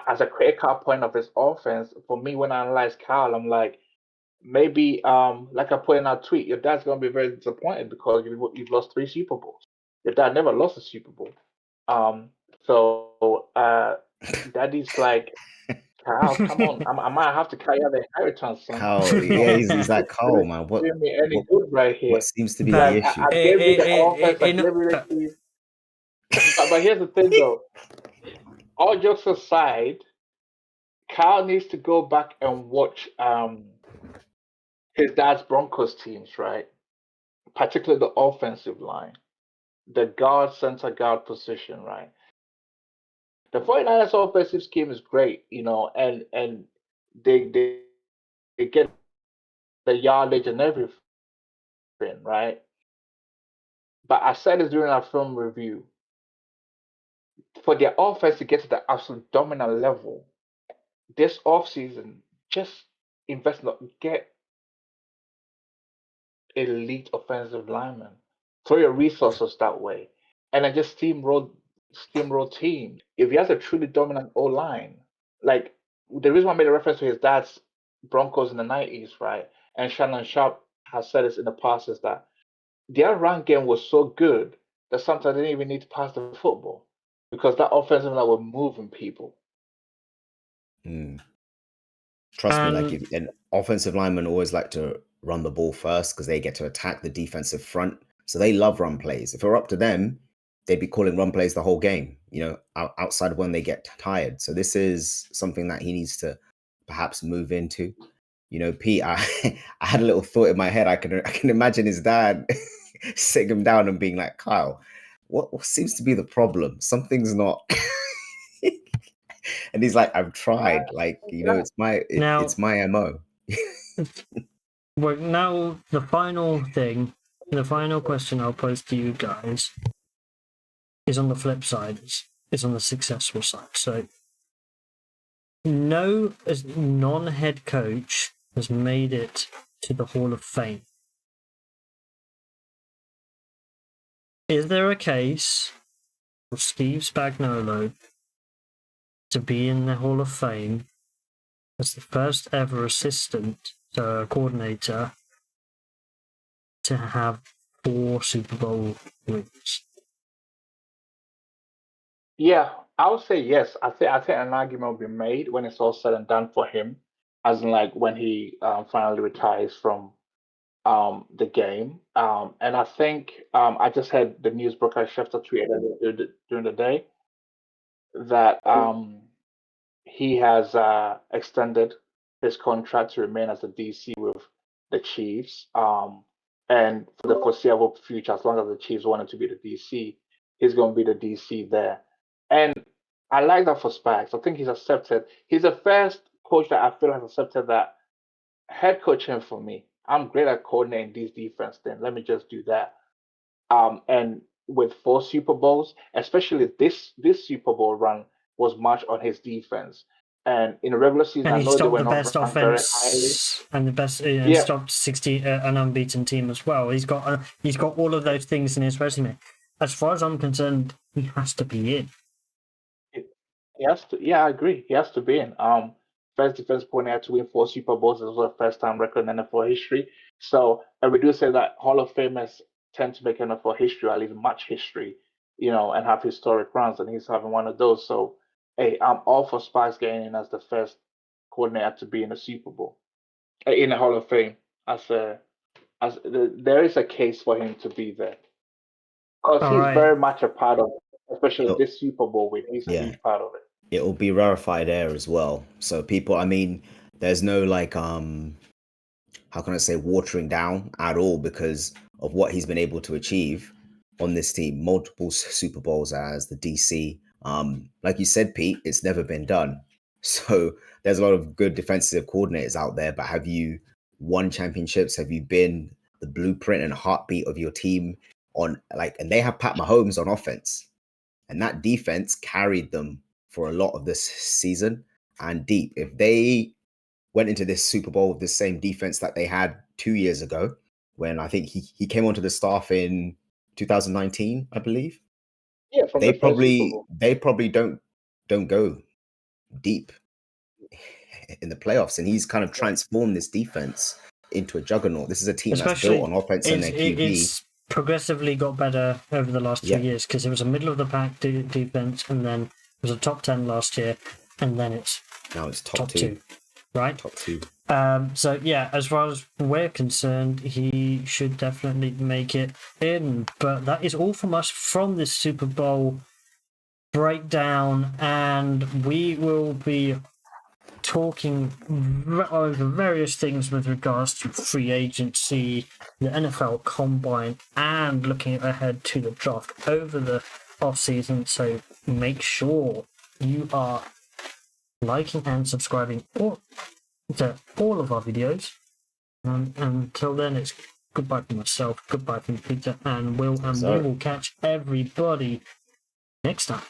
as a critical point of his offense, for me, when I analyze Kyle, I'm like, maybe like I put in our tweet, your dad's gonna be very disappointed because you've lost 3 Super Bowls. Your dad never lost a Super Bowl. So daddy's like, Kyle, come on, I might have to carry out the inheritance, son. Carl, yeah, he's like Carl, man. What Doing me any good right here. what seems to be But- the Like, issue? I gave you the offense, I gave you the team. But here's the thing, though. All jokes aside, Kyle needs to go back and watch his dad's Broncos teams, right? Particularly the offensive line, the guard, center guard position, right? The 49ers offensive scheme is great, and they get the yardage and everything, right? But I said this during our film review. For their offense to get to the absolute dominant level, this offseason, just get elite offensive linemen. Throw your resources that way. And then just steamroll teams. If he has a truly dominant O line, like the reason why I made a reference to his dad's Broncos in the 90s, right? And Shannon Sharp has said this in the past, is that their run game was so good that sometimes they didn't even need to pass the football because that offensive line were moving people. Trust me, like if an offensive lineman always like to run the ball first because they get to attack the defensive front. So they love run plays. If it were up to them, they'd be calling run plays the whole game, outside of when they get tired. So this is something that he needs to perhaps move into. Pete, I had a little thought in my head. I can imagine his dad sitting him down and being like, Kyle, what seems to be the problem? Something's not. And he's like, I've tried. Like, it's my MO. Well, now the final question I'll pose to you guys is on the flip side. It's on the successful side. So, no non-head coach has made it to the Hall of Fame. is there a case for Steve Spagnuolo to be in the Hall of Fame as the first ever assistant coordinator to have 4 Super Bowl wins? Yeah, I would say yes. I think an argument will be made when it's all said and done for him, as in like when he finally retires from the game. And I think I just had the news broker Schefter tweeted during the day that he has extended his contract to remain as the DC with the Chiefs. And for the foreseeable future, as long as the Chiefs wanted to be the DC, he's going to be the DC there. And I like that for Spags. I think he's accepted. He's the first coach that I feel has accepted that head coaching for me. I'm great at coordinating these defense. Then let me just do that. And with 4 Super Bowls, especially this Super Bowl run was much on his defense. And in the regular season, And I he know they stopped were the not best ranked very highly. offense and the best, and Yeah, stopped 60 an unbeaten team as well. He's got all of those things in his resume. As far as I'm concerned, he has to be in. he has to. Yeah, I agree. He has to be in. First defense coordinator to win 4 Super Bowls is also a first time record in NFL history. So, and we do say that Hall of Famers tend to make NFL history, or at least match history, and have historic runs, and he's having one of those. So, hey, I'm all for Spice getting in as the first coordinator to be in a Super Bowl, in the Hall of Fame. There is a case for him to be there because All he's right. very much a part of, especially It'll- this Super Bowl win. He's a yeah, huge part of it. it'll be rarefied air as well. So people, I mean, there's no like how can I say watering down at all because of what he's been able to achieve on this team. Multiple Super Bowls as the DC. Like you said, Pete, it's never been done. So there's a lot of good defensive coordinators out there, but have you won championships? Have you been the blueprint and heartbeat of your team on like? And they have Pat Mahomes on offense, and that defense carried them for a lot of this season and deep. If they went into this Super Bowl with the same defense that they had 2 years ago, when I think he came onto the staff in 2019, I believe. Yeah, from They the first Super probably Bowl. they probably don't go deep in the playoffs, and he's kind of transformed this defense into a juggernaut. This is a team that's built on Especially, offense and their QB. it's progressively got better over the last 2 Yeah, years because it was a middle of the pack defense, and then it was a top 10 last year, and then it's now it's top top two, 2, right? top two. So yeah, as far as we're concerned, he should definitely make it in. But that is all from us from this Super Bowl breakdown, and we will be talking over various things with regards to free agency, the NFL Combine, and looking ahead to the draft over the off season. So make sure you are liking and subscribing to all of our videos. And until then, it's goodbye from myself, goodbye from Peter and Will, and we will catch everybody next time.